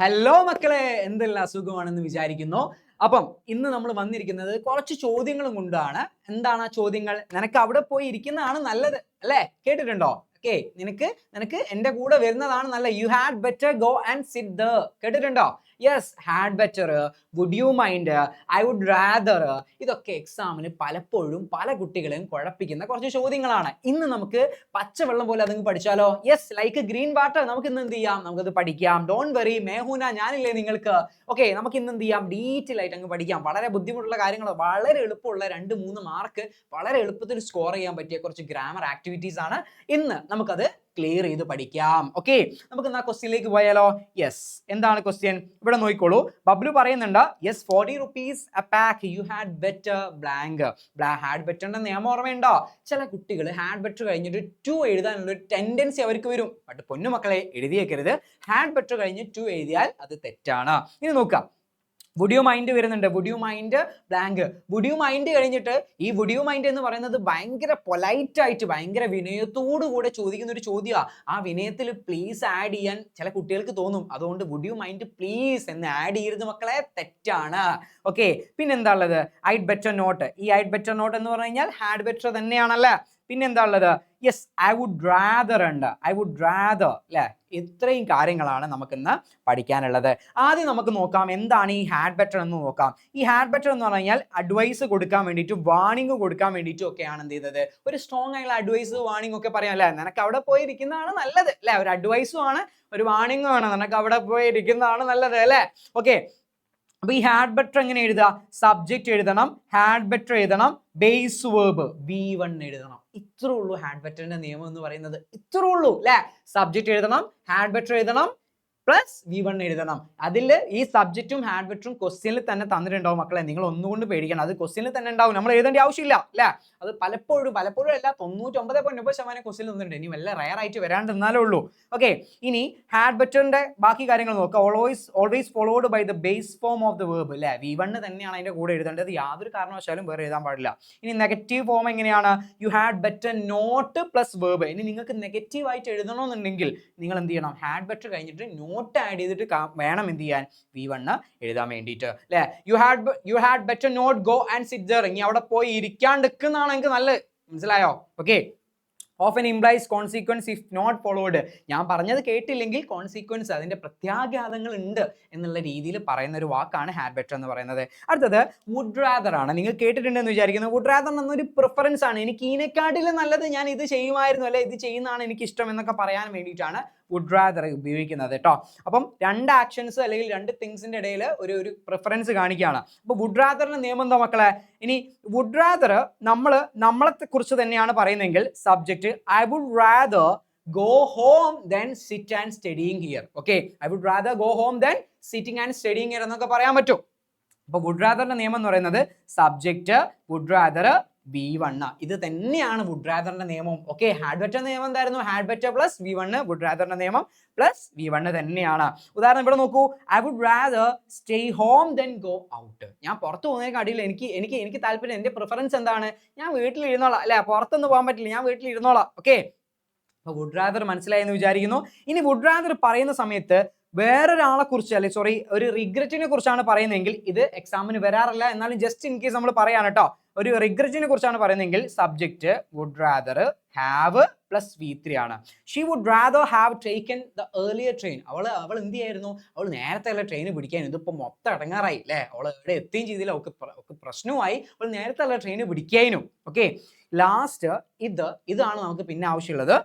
Hello മക്കളെ, എന്തെല്ലാം സുഖമാണെന്ന് വിചാരിക്കുന്നു. അപ്പം ഇന്ന് നമ്മൾ വന്നിരിക്കുന്നത് കുറച്ച് ചോദ്യങ്ങളും കൊണ്ടാണ്. എന്താണ് ആ ചോദ്യങ്ങൾ? നിനക്ക് അവിടെ പോയി ഇരിക്കുന്നതാണ് നല്ലത് അല്ലേ? കേട്ടിട്ടുണ്ടോ? ഓക്കെ, നിനക്ക് എന്റെ കൂടെ വരുന്നതാണ് നല്ലത്. You had better go and sit there. കേട്ടിട്ടുണ്ടോ? Yes, had better, would you mind, I would rather, ഇതൊക്കെ എക്സാമിന് പലപ്പോഴും പല കുട്ടികളെയും കുഴപ്പിക്കുന്ന കുറച്ച് ചോദ്യങ്ങളാണ്. ഇന്ന് നമുക്ക് പച്ചവെള്ളം പോലെ അതങ്ങ് പഠിച്ചാലോ? Yes, like green water. നമുക്ക് ഇന്ന് എന്ത് ചെയ്യാം? നമുക്കത് പഠിക്കാം. ഡോണ്ട് വെറി മേഹൂന, ഞാനില്ലേ നിങ്ങൾക്ക്. ഓക്കെ, നമുക്ക് ഇന്ന് എന്ത് ചെയ്യാം? ഡീറ്റെയിൽ ആയിട്ട് അങ്ങ് പഠിക്കാം. വളരെ ബുദ്ധിമുട്ടുള്ള കാര്യങ്ങൾ, വളരെ എളുപ്പമുള്ള 2-3 മാർക്ക് വളരെ എളുപ്പത്തിൽ സ്കോർ ചെയ്യാൻ പറ്റിയ കുറച്ച് ഗ്രാമർ ആക്ടിവിറ്റീസ് ആണ് ഇന്ന് നമുക്കത് ക്ലിയർ ചെയ്ത് പഠിക്കാം. ഓക്കെ, നമുക്ക് എന്നാ ക്വസ്റ്റ്യനിലേക്ക് പോയാലോ? യെസ്, എന്താണ് ക്വസ്റ്റ്യൻ? ഇവിടെ നോക്കിക്കോളൂ. ബബ്ലു പറയുന്നുണ്ട് yes 40 rupees a pack, you had better blank. Had ബെറ്ററിന്റെ നിയമം ഓർമ്മയുണ്ടോ? ചില കുട്ടികൾ ഹാഡ് ബെറ്റർ കഴിഞ്ഞിട്ട് ടു എഴുതാനുള്ള ഒരു ടെൻഡൻസി അവർക്ക് വരും. ബട്ട് പൊന്നുമക്കളെ, എഴുതിയേക്കരുത്. ഹാഡ് ബെറ്റർ കഴിഞ്ഞ് ടു എഴുതിയാൽ അത് തെറ്റാണ്. ഇനി നോക്കാം. വുഡ് യു മൈൻഡ് വരുന്നുണ്ട്. Would you mind blank. Would you mind കഴിഞ്ഞിട്ട് ഈ വുഡ് യു മൈൻഡ് എന്ന് പറയുന്നത് ഭയങ്കര പൊലൈറ്റ് ആയിട്ട് ഭയങ്കര വിനയത്തോടു കൂടെ ചോദിക്കുന്ന ഒരു ചോദ്യമാണ്. ആ വിനയത്തിൽ പ്ലീസ് ആഡ് ചെയ്യാൻ ചില കുട്ടികൾക്ക് തോന്നും. അതുകൊണ്ട് വുഡ് യു മൈൻഡ് പ്ലീസ് എന്ന് ആഡ് ചെയ്യരുത് മക്കളെ, തെറ്റാണ്. ഓക്കെ, പിന്നെന്താ ഉള്ളത്? ഐഡ് ബെറ്റർ നോട്ട്. ഈ ഐഡ് ബെറ്റർ നോട്ട് എന്ന് പറഞ്ഞു കഴിഞ്ഞാൽ ഹാഡ് ബെറ്റർ തന്നെയാണല്ലേ. പിന്നെന്താ ഉള്ളത്? യെസ്, ഐ വുഡ് റാദർ ഉണ്ട്. ഐ വുഡ് റാദർ അല്ലേ. ഇത്രയും കാര്യങ്ങളാണ് നമുക്കിന്ന് പഠിക്കാനുള്ളത്. ആദ്യം നമുക്ക് നോക്കാം എന്താണ് ഈ ഹാഡ് ബെറ്റർ എന്ന് നോക്കാം. ഈ ഹാഡ് ബെറ്റർ എന്ന് പറഞ്ഞു കഴിഞ്ഞാൽ അഡ്വൈസ് കൊടുക്കാൻ വേണ്ടിയിട്ടും വാണിംഗ് കൊടുക്കാൻ വേണ്ടിയിട്ടും ഒക്കെയാണ് എന്ത് ചെയ്തത്? ഒരു സ്ട്രോങ് ആയിട്ടുള്ള അഡ്വൈസ് വാണിംഗ് ഒക്കെ പറയാം അല്ലേ. നിനക്ക് അവിടെ പോയി ഇരിക്കുന്നതാണ് നല്ലത് അല്ലേ. ഒരു അഡ്വൈസും ആണ്, ഒരു വാണിംഗും ആണ്. നിനക്ക് അവിടെ പോയി ഇരിക്കുന്നതാണ് നല്ലത് അല്ലേ. ഓക്കെ, അപ്പൊ ഈ ഹാഡ് ബെറ്റർ എങ്ങനെ എഴുതുക? സബ്ജക്റ്റ് എഴുതണം, ഹാഡ് ബെറ്റർ എഴുതണം, ബേസ് വേർബ് V1 എഴുതണം. ഇത്രേ ഉള്ളൂ ഹാഡ് ബെറ്ററിന്റെ നിയമം എന്ന് പറയുന്നത്. ഇത്രേ ഉള്ളൂ അല്ലെ. സബ്ജക്റ്റ് എഴുതണം, ഹാഡ് ബെറ്റർ എഴുതണം, പ്ലസ് V1 എഴുതണം. അതിൽ ഈ സബ്ജക്റ്റും ഹാഡ് ബെറ്ററും ക്വസ്റ്റ്യനിൽ തന്നെ തന്നിട്ടുണ്ടാവും മക്കളെ. നിങ്ങൾ ഒന്നുകൊണ്ട് പേടിക്കണം, അത് ക്വസ്റ്റ്യനിൽ തന്നെ ഉണ്ടാവും. നമ്മൾ എഴുതേണ്ട ആവശ്യമില്ല അല്ലെ. അത് പലപ്പോഴും അല്ല 99.9% ക്വസ്റ്റ്യനിൽ തന്നിട്ടുണ്ട്. ഇനി വല്ല റയർ ആയിട്ട് വരാണ്ടിരുന്നാലേ ഉള്ളൂ. ഓക്കെ, ഇനി ഹാഡ് ബെറ്ററിന്റെ ബാക്കി കാര്യങ്ങൾ നോക്കാം. Always followed by the base form of the verb അല്ലെ. V1 തന്നെയാണ് അതിന്റെ കൂടെ എഴുതേണ്ടത്. യാതൊരു കാരണവശാലും വേറെ എഴുതാൻ പാടില്ല. ഇനി നെഗറ്റീവ് ഫോം എങ്ങനെയാണ്? You had better not plus verb. ഇനി നിങ്ങൾക്ക് നെഗറ്റീവ് ആയിട്ട് എഴുതണമെന്നുണ്ടെങ്കിൽ നിങ്ങൾ എന്ത് ചെയ്യണം? ഹാഡ് ബെറ്റർ കഴിഞ്ഞിട്ട് നോട്ട് ആഡ് ചെയ്തിട്ട് വേണം എന്ത് ചെയ്യാൻ? V1 എഴുതാൻ വേണ്ടിയിട്ട് അല്ലെ. You had better not go and sit there. ഇനി അവിടെ പോയി ഇരിക്കാണ്ടിരിക്കുന്നതാണ് എനിക്ക് നല്ലത്. മനസ്സിലായോ? Okay, often implies consequence if not followed. ഞാൻ പറഞ്ഞത് കേട്ടില്ലെങ്കിൽ കോൺസിക്വൻസ്, അതിന്റെ പ്രത്യാഘാതങ്ങൾ ഉണ്ട് എന്നുള്ള രീതിയിൽ പറയുന്ന ഒരു വാക്കാണ് ഹാഡ് ബെറ്റർ എന്ന് പറയുന്നത്. അടുത്തത് വുഡ് റാദർ ആണ്. നിങ്ങൾ കേട്ടിട്ടുണ്ടെന്ന് വിചാരിക്കുന്നു. വുഡ് റാദർ എന്നൊരു പ്രിഫറൻസ് ആണ്. എനിക്ക് ഇതിനെക്കാട്ടിലും നല്ലത് ഞാൻ ഇത് ചെയ്യുമായിരുന്നു അല്ലെ, ഇത് ചെയ്യുന്നതാണ് എനിക്ക് ഇഷ്ടം എന്നൊക്കെ പറയാൻ വേണ്ടിയിട്ടാണ് വുഡ് റാദർ ഉപയോഗിക്കുന്നത് കേട്ടോ. അപ്പം രണ്ട് ആക്ഷൻസ് അല്ലെങ്കിൽ രണ്ട് തിങ്സിന്റെ ഇടയിൽ ഒരു പ്രിഫറൻസ് കാണിക്കുകയാണ്. അപ്പൊ വുഡ് റാദറിന്റെ നിയമം എന്താ മക്കളെ? ഇനി വുഡ് റാദർ നമ്മളെ കുറിച്ച് തന്നെയാണ് പറയുന്നതെങ്കിൽ subject I would rather go home then sit and studying here. Okay, I would rather go home than sitting and studying here എന്നൊക്കെ പറയാൻ പറ്റും. അപ്പൊ വുഡ് റാദറിന്റെ നിയമം എന്ന് പറയുന്നത് സബ്ജക്റ്റ് വുഡ് റാദർ V1. ഇത് തന്നെയാണ് വുഡ് റാദറിന്റെ നിയമം. ഓക്കെ, ഹാഡ് ബെറ്റർ നിയമം എന്തായിരുന്നു? Had better plus V1. Would റാദറിന്റെ നിയമം പ്ലസ് V1 തന്നെയാണ്. ഉദാഹരണം ഇവിടെ നോക്കൂ. I would rather stay home then go out. ഞാൻ പുറത്ത് പോകുന്നതിനെക്കാട്ടിൽ എനിക്ക് താല്പര്യം, എന്റെ പ്രിഫറൻസ് എന്താണ്? ഞാൻ വീട്ടിൽ ഇരുന്നോളാം അല്ലെ. പുറത്തൊന്നും പോകാൻ പറ്റില്ല, ഞാൻ വീട്ടിൽ ഇരുന്നോളാം. ഓക്കെ, അപ്പൊ വുഡ് റാദർ മനസ്സിലായി എന്ന് വിചാരിക്കുന്നു. ഇനി വുഡ് റാദർ പറയുന്ന സമയത്ത് വേറൊരാളെ കുറിച്ച് ഒരു റിഗ്രറ്റിനെ കുറിച്ചാണ് പറയുന്നതെങ്കിൽ ഇത് എക്സാമിന് വരാറില്ല, എന്നാലും ജസ്റ്റ് ഇൻ കേസ് നമ്മൾ പറയാണ് കേട്ടോ. ഒരു റിഗ്രറ്റിനെ കുറിച്ചാണ് പറയുന്നതെങ്കിൽ subject would rather have plus V3 ആണ്. She would rather have taken the earlier train. അവൾ എന്ത് ചെയ്യായിരുന്നു? അവൾ നേരത്തെ ഉള്ള ട്രെയിൻ പിടിക്കാൻ. ഇതിപ്പോ മൊത്തം അടങ്ങാറായി അല്ലെ. അവൾ എവിടെ എത്തുകയും ചെയ്തില്ല, അവൾക്ക് പ്രശ്നമായി. അവൾ നേരത്തെ ഉള്ള ട്രെയിൻ പിടിക്കാനും. ഓക്കെ, ലാസ്റ്റ് ഇതാണ് നമുക്ക് പിന്നെ ആവശ്യമുള്ളത്.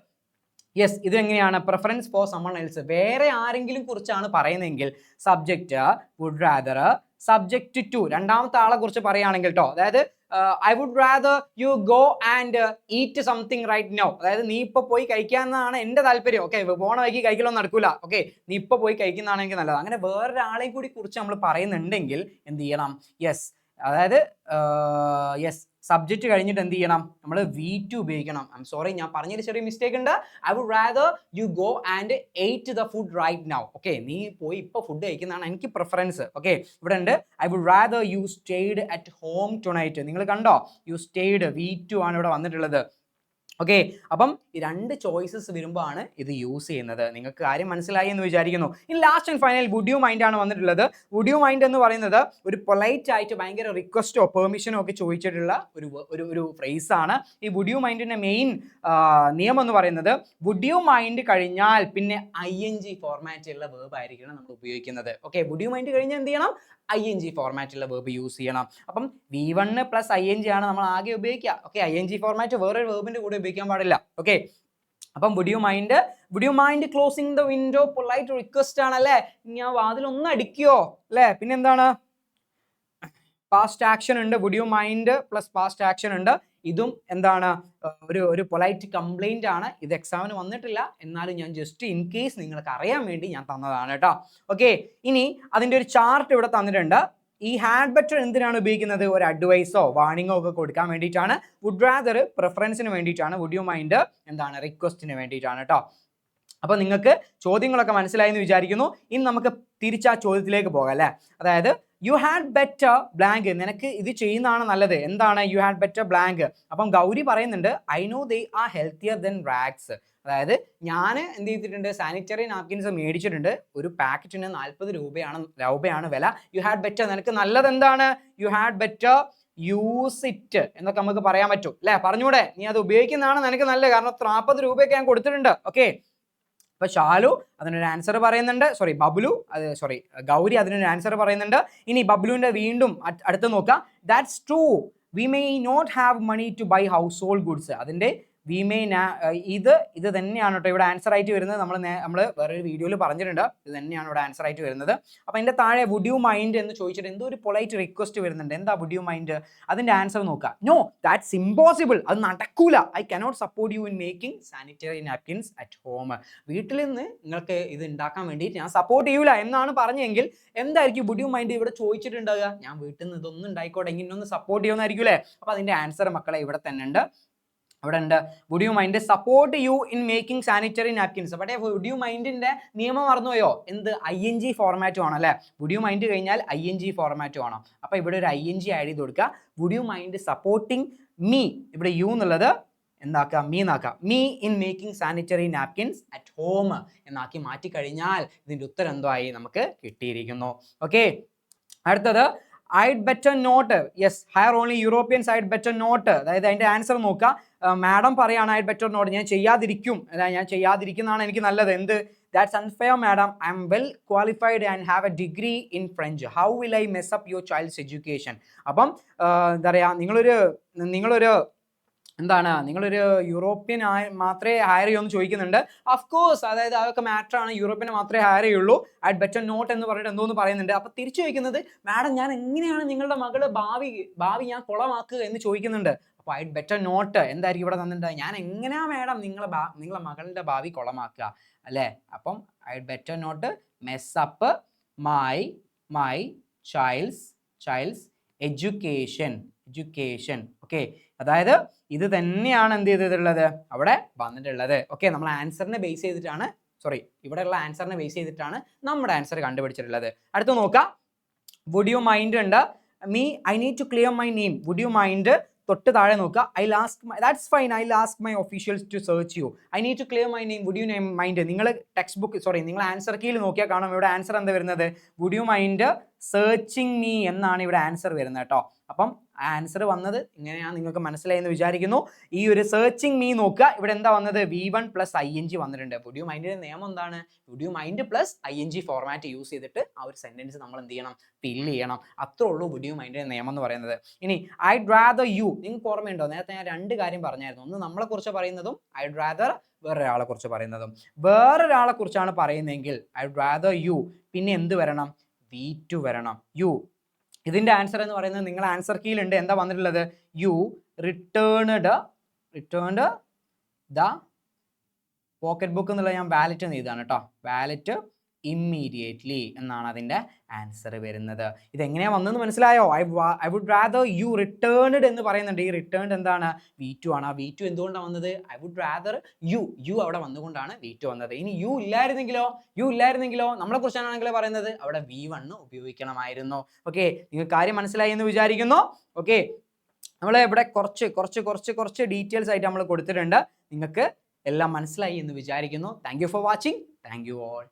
യെസ്, ഇത് എങ്ങനെയാണ്? Preference for someone else. വേറെ ആരെങ്കിലും കുറിച്ചാണ് പറയുന്നതെങ്കിൽ subject would rather, subject two രണ്ടാമത്തെ ആളെ കുറിച്ച് പറയുകയാണെങ്കിൽ കേട്ടോ. അതായത് I would rather you go and eat something right now. അതായത് നീ ഇപ്പൊ പോയി കഴിക്കാന്നാണ് എന്റെ താല്പര്യം. ഓക്കെ, പോണ വൈകി കഴിക്കലൊന്നും നടക്കൂല. ഓക്കെ, നീ ഇപ്പൊ പോയി കഴിക്കുന്നതാണ് എനിക്ക് നല്ലത്. അങ്ങനെ വേറൊരാളെയും കൂടി കുറിച്ച് നമ്മൾ പറയുന്നുണ്ടെങ്കിൽ എന്ത് ചെയ്യണം? യെസ്, അതായത് യെസ്, സബ്ജക്റ്റ് കഴിഞ്ഞിട്ട് എന്ത് ചെയ്യണം? നമ്മൾ V2 ഉപയോഗിക്കണം. ഐ എം സോറി, ഞാൻ പറഞ്ഞൊരു ചെറിയ മിസ്റ്റേക്ക് ഉണ്ട്. I would rather you go and ate the food right now. Okay, നീ പോയി ഇപ്പൊ ഫുഡ് കഴിക്കുന്നതാണ് എനിക്ക് പ്രിഫറൻസ്. ഓക്കെ, ഇവിടെ ഉണ്ട് I would rather you stayed at home tonight. നിങ്ങൾ കണ്ടോ? യു സ്റ്റേഡ് V2 ആണ് ഇവിടെ വന്നിട്ടുള്ളത്. ഓക്കെ, അപ്പം ഈ 2 ചോയ്സസ് വരുമ്പോഴാണ് ഇത് യൂസ് ചെയ്യുന്നത്. നിങ്ങൾക്ക് കാര്യം മനസ്സിലായി എന്ന് വിചാരിക്കുന്നു. ഇനി last and final would you mind ആണ് വന്നിട്ടുള്ളത്. വുഡ് യു മൈൻഡ് എന്ന് പറയുന്നത് ഒരു പൊളൈറ്റ് ആയിട്ട് ഭയങ്കര റിക്വസ്റ്റോ പെർമിഷനോ ഒക്കെ ചോദിച്ചിട്ടുള്ള ഒരു ഫ്രേസ് ആണ്. ഈ വുഡ് യു മൈൻഡിന്റെ മെയിൻ നിയമം എന്ന് പറയുന്നത് വുഡ് യു മൈൻഡ് കഴിഞ്ഞാൽ പിന്നെ ING ഫോർമാറ്റിലുള്ള വേർബ് ആയിരിക്കണം നമ്മൾ ഉപയോഗിക്കുന്നത്. ഓക്കെ, വുഡ് യു മൈൻഡ് കഴിഞ്ഞാൽ എന്ത് ചെയ്യണം? ING ഫോർമാറ്റുള്ള വേർബ് യൂസ് ചെയ്യണം. അപ്പം V1 പ്ലസ് ING ആണ് നമ്മൾ ആകെ ഉപയോഗിക്കുക. ഓക്കെ, ING ഫോർമാറ്റ് വേറൊരു വേർബിന്റെ കൂടെ ഉപയോഗിക്കാൻ പാടില്ല. ഓക്കെ, അപ്പം would you mind closing the window polite request ആണല്ലേ. ഞാൻ വാതിലൊന്ന് അടിക്കോ അല്ലേ. പിന്നെന്താണ്? പാസ്റ്റ് ആക്ഷൻ ഉണ്ട്. Would you mind plus past action ഉണ്ട്. ഇതും എന്താണ്? ഒരു പൊളൈറ്റ് കംപ്ലൈന്റ് ആണ്. ഇത് എക്സാമിന് വന്നിട്ടില്ല, എന്നാലും ഞാൻ ജസ്റ്റ് ഇൻ കേസ് നിങ്ങൾക്ക് അറിയാൻ വേണ്ടി ഞാൻ തന്നതാണ് കേട്ടോ. ഓക്കെ, ഇനി അതിന്റെ ഒരു ചാർട്ട് ഇവിടെ തന്നിട്ടുണ്ട്. ഈ ഹാഡ് ബെറ്റർ എന്തിനാണ് ഉപയോഗിക്കുന്നത്? ഒരു അഡ്വൈസോ വാർണിംഗോ ഒക്കെ കൊടുക്കാൻ വേണ്ടിയിട്ടാണ്. വുഡ് റാദർ പ്രിഫറൻസിന് വേണ്ടിയിട്ടാണ്. വുഡ് യു മൈൻഡ് എന്താണ്? റിക്വസ്റ്റിന് വേണ്ടിയിട്ടാണ് കേട്ടോ. അപ്പൊ നിങ്ങൾക്ക് ചോദ്യങ്ങളൊക്കെ മനസ്സിലായി എന്ന് വിചാരിക്കുന്നു. ഇനി നമുക്ക് തിരിച്ച് ആ ചോദ്യത്തിലേക്ക് പോകാം അല്ലേ. അതായത് യു ഹാഡ് ബെറ്റർ ബ്ലാങ്ക്, നിനക്ക് ഇത് ചെയ്യുന്നതാണ് നല്ലത്. എന്താണ് യു ഹാഡ് ബെറ്റർ ബ്ലാങ്ക്? അപ്പം ഗൗരി പറയുന്നുണ്ട് I know they are healthier then rags. അതായത് ഞാൻ എന്ത് ചെയ്തിട്ടുണ്ട്? സാനിറ്ററി നാപ്കിൻസ് മേടിച്ചിട്ടുണ്ട്. ഒരു പാക്കറ്റിന് 40 രൂപയാണ് വില. യു ഹാഡ് ബെറ്റർ, നിനക്ക് നല്ലത് എന്താണ്? U had better use it എന്നൊക്കെ നമുക്ക് പറയാൻ പറ്റും അല്ലെ. പറഞ്ഞൂടെ? നീ അത് ഉപയോഗിക്കുന്നതാണ് നിനക്ക് നല്ലത്, കാരണം 40 രൂപയൊക്കെ ഞാൻ കൊടുത്തിട്ടുണ്ട്. ഓക്കെ, അപ്പൊ ഷാലു അതിനൊരു ആൻസർ പറയുന്നുണ്ട്. ഗൗരി അതിനൊരു ആൻസർ പറയുന്നുണ്ട്. ഇനി ബബ്ലുവിന്റെ വീണ്ടും അടുത്ത് നോക്കാം. That's true, we may not have money to buy household goods. അതിന്റെ വി മേ ഇത് തന്നെയാണ് കേട്ടോ ഇവിടെ ആൻസർ ആയിട്ട് വരുന്നത്. നമ്മൾ വേറൊരു വീഡിയോയിൽ പറഞ്ഞിട്ടുണ്ട്. ഇത് തന്നെയാണ് ഇവിടെ ആൻസർ ആയിട്ട് വരുന്നത്. അപ്പൊ അതിന്റെ താഴെ വുഡ് യു മൈൻഡ് എന്ന് ചോദിച്ചിട്ട് എന്തോ ഒരു പൊളൈറ്റ് റിക്വസ്റ്റ് വരുന്നുണ്ട്. എന്താ വുഡ് യു മൈൻഡ്? അതിന്റെ ആൻസർ നോക്കുക. നോ, ദാറ്റ്സ് ഇമ്പോസിബിൾ, അത് നടക്കൂല. I cannot support you in making sanitary napkins at home. വീട്ടിൽ നിന്ന് നിങ്ങൾക്ക് ഇത് ഉണ്ടാക്കാൻ വേണ്ടിയിട്ട് ഞാൻ സപ്പോർട്ട് ചെയ്യൂല എന്നാണ് പറഞ്ഞെങ്കിൽ എന്തായിരിക്കും വുഡ് യു മൈൻഡ് ഇവിടെ ചോദിച്ചിട്ടുണ്ടാവുക? ഞാൻ വീട്ടിൽ നിന്ന് ഇതൊന്നും ഉണ്ടായിക്കോട്ടെ, ഇങ്ങനൊന്ന് സപ്പോർട്ട് ചെയ്യുമെന്നായിരിക്കും. അപ്പൊ അതിന്റെ ആൻസർ മക്കളെ ഇവിടെ തന്നെ ഉണ്ട്. അവിടെ ഉണ്ട്. Would you mind support you in making sanitary napkins. പക്ഷേ വുഡ് യു മൈൻഡിന്റെ നിയമം മറന്നുപോയോ? എന്ത്? ING ഫോർമാറ്റ് വേണം അല്ലേ. വുഡ് യു മൈൻഡ് കഴിഞ്ഞാൽ ING ഫോർമാറ്റ് വേണം. അപ്പൊ ഇവിടെ ഒരു ING ആഡ് ചെയ്ത് കൊടുക്കുക. Would you mind supporting me, ഇവിടെ യു എന്നുള്ളത് എന്താക്കാം? മീ എന്നാക്കാം. Me in making sanitary napkins at home എന്നാക്കി മാറ്റി കഴിഞ്ഞാൽ ഇതിന്റെ ഉത്തരം എന്തോ ആയി നമുക്ക് കിട്ടിയിരിക്കുന്നു. ഓക്കെ, അടുത്തത് I'd better not. Yes, hire only Europeans. I'd better not. അതായത് അതിന്റെ ആൻസർ നോക്കുക. മാഡം പറയാണ് I'd better not, ഞാൻ ചെയ്യാതിരിക്കും, ഞാൻ ചെയ്യാതിരിക്കുന്നതാണ് എനിക്ക് നല്ലത്. എന്ത്? That's unfair, madam. I'm well qualified and have a degree in French. How will I mess up your child's education? അപ്പം എന്താ പറയാ, നിങ്ങളൊരു നിങ്ങളൊരു യൂറോപ്യൻ മാത്രമേ ഹയർ ചെയ്യുമെന്ന് ചോദിക്കുന്നുണ്ട്. ഓഫ്കോഴ്സ്, അതായത് അതൊക്കെ മാറ്റർ ആണ്. യൂറോപ്യനെ മാത്രമേ ഹയർ ചെയ്യുള്ളൂ. ഐഡ് ബെറ്റർ നോട്ട് എന്ന് പറഞ്ഞിട്ട് എന്തോന്ന് പറയുന്നുണ്ട്. അപ്പൊ തിരിച്ചു ചോദിക്കുന്നത് മാഡം ഞാൻ എങ്ങനെയാണ് നിങ്ങളുടെ മകളുടെ ഭാവി ഞാൻ കുളമാക്കുക എന്ന് ചോദിക്കുന്നുണ്ട്. അപ്പൊ ഐഡ് ബെറ്റർ നോട്ട് എന്തായിരിക്കും ഇവിടെ തന്നിട്ടുണ്ട്? ഞാൻ എങ്ങനെയാ മാഡം നിങ്ങളെ മകളുടെ ഭാവി കുളമാക്കുക അല്ലേ. അപ്പം I'd better not mess up my child's education. Okay, അതായത് ഇത് തന്നെയാണ് എന്ത് ചെയ്തിട്ടുള്ളത് അവിടെ വന്നിട്ടുള്ളത്. ഓക്കെ, നമ്മൾ ആൻസറിനെ ബേസ് ചെയ്തിട്ടാണ് ഇവിടെയുള്ള ആൻസറിനെ ബേസ് ചെയ്തിട്ടാണ് നമ്മുടെ ആൻസർ കണ്ടുപിടിച്ചിട്ടുള്ളത്. അടുത്ത് നോക്കാം. വുഡ് യു മൈൻഡ് ഉണ്ട്. I need to clear my name. Would you mind തൊട്ട് താഴെ നോക്കുക. That's fine, I ask my officials to search you. I need to clear my name. Would you mind? നിങ്ങൾ നിങ്ങൾ answer കീയിൽ നോക്കിയാൽ കാണാം ഇവിടെ answer എന്താ വരുന്നത്? Would you mind searching me എന്നാണ് ഇവിടെ ആൻസർ വരുന്നത് കേട്ടോ. അപ്പം ആൻസർ വന്നത് ഇങ്ങനെയാണ്, നിങ്ങൾക്ക് മനസ്സിലായി എന്ന് വിചാരിക്കുന്നു. ഈ ഒരു സെർച്ചിങ് മീ നോക്കുക. ഇവിടെ എന്താ വന്നത്? V1 പ്ലസ് ING വന്നിട്ടുണ്ട്. വുഡ് യു മൈൻഡിന്റെ നിയമം എന്താണ്? Would you mind plus ING format use ചെയ്തിട്ട് ആ ഒരു സെന്റൻസ് നമ്മൾ എന്ത് ചെയ്യണം? ഫില്ല് ചെയ്യണം. അത്രേ ഉള്ളൂ വുഡ് യു മൈൻഡിന്റെ നിയമം എന്ന് പറയുന്നത്. ഇനി ഐഡ് റാദർ യു, നിങ്ങൾക്ക് ഓർമ്മയുണ്ടോ? നേരത്തെ ഞാൻ 2 കാര്യം പറഞ്ഞായിരുന്നു. ഒന്ന് നമ്മളെ കുറിച്ച് പറയുന്നതും ഐഡ് റാദർ വേറൊരാളെ കുറിച്ച് പറയുന്നതും. വേറൊരാളെ കുറിച്ചാണ് പറയുന്നതെങ്കിൽ ഐഡ് റാദർ യു, പിന്നെ എന്ത് വരണം? V2 വരണം. യു, ഇതിന്റെ ആൻസർ എന്ന് പറയുന്നത് നിങ്ങൾ ആൻസർ കീയിൽ ഉണ്ട്. എന്താ വന്നിട്ടുള്ളത്? You returned the pocket book എന്നുള്ള ഞാൻ വാലറ്റ് എന്ന് എഴുതാണ് കേട്ടോ. വാലറ്റ് ഇമ്മീഡിയറ്റ്ലി എന്നാണ് അതിന്റെ ആൻസർ വരുന്നത്. ഇതെങ്ങനെയാ വന്നതെന്ന് മനസ്സിലായോ? I would rather you returned എന്ന് പറയുന്നുണ്ട്. ഈ റിട്ടേൺഡ് എന്താണ്? V2 ആണ്. ആ V2 എന്തുകൊണ്ടാണ് വന്നത്? ഐ വുഡ് റാദർ യു അവിടെ വന്നുകൊണ്ടാണ് V2 വന്നത്. ഇനി യു ഇല്ലായിരുന്നെങ്കിലോ നമ്മളെ കുറിച്ചാണെങ്കിലോ പറയുന്നത് അവിടെ V1 ഉപയോഗിക്കണമായിരുന്നു. ഓക്കെ, നിങ്ങൾക്ക് കാര്യം മനസ്സിലായി എന്ന് വിചാരിക്കുന്നു. ഓക്കെ, നമ്മൾ ഇവിടെ കുറച്ച് ഡീറ്റെയിൽസ് ആയിട്ട് നമ്മൾ കൊടുത്തിട്ടുണ്ട്. നിങ്ങൾക്ക് എല്ലാം മനസ്സിലായി എന്ന് വിചാരിക്കുന്നു. Thank you for watching. Thank you all.